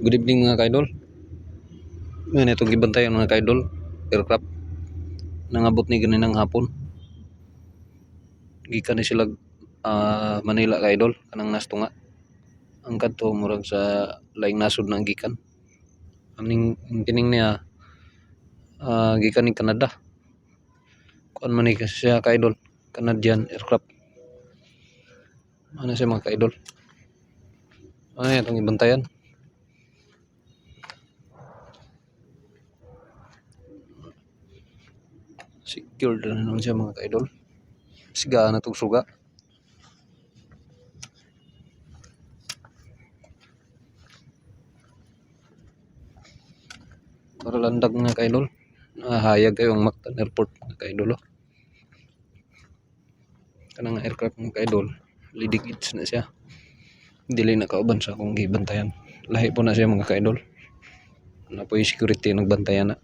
Good evening mga kaidol. Ngayon itong gibantayan mga kaidol, aircraft. Nangabot ni ganinang hapon. Gikan ni sila Manila kaidol, kanang nastunga. Ang kadto murag sa laing nasod na gikan. Aning kining niya gikan ni Canada. Kuan man ni siya kaidol, Canadian aircraft. Ano siya mga kaidol? Ano itong gibantayan? Secured na naman siya mga kaidol. Siga na itong suga. Para landag mga kaidol. Hayag kayo ang Mactan Airport mga kaidol. Kanang aircraft mga kaidol, leading edge na siya. Dili na kauban sa akong gibantayan. Lahi po na siya mga kaidol. Na po yung security nagbantayan na.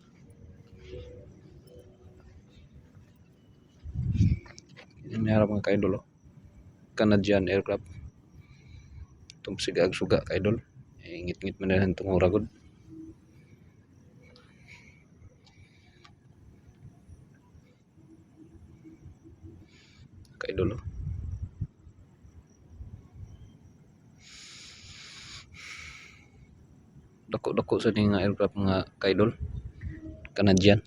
Mayroon mga kaidol, Canadian aircraft. Itong sigag suga kaidol. Ngit-ngit man na itong uragod. Kaidol. Dako-dako sa nga aircraft mga kaidol. Canadian.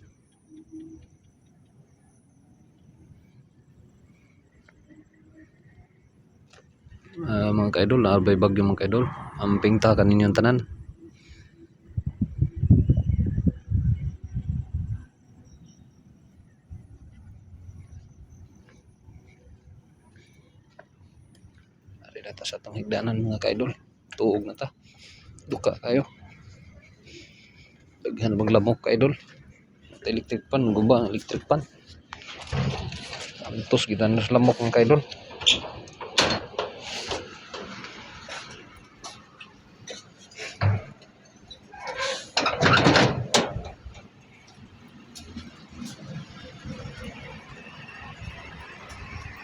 Mga kaidol, naarbay bagyo mga kaidol. Amping ta kaninyong tanan. Ari na ta sa itong higdanan mga kaidol. Tuog na ta. Duka kayo. Daghan maglamok kaidol. Electric pan, guba ang electric pan. Antos kita na lamok mga kaidol.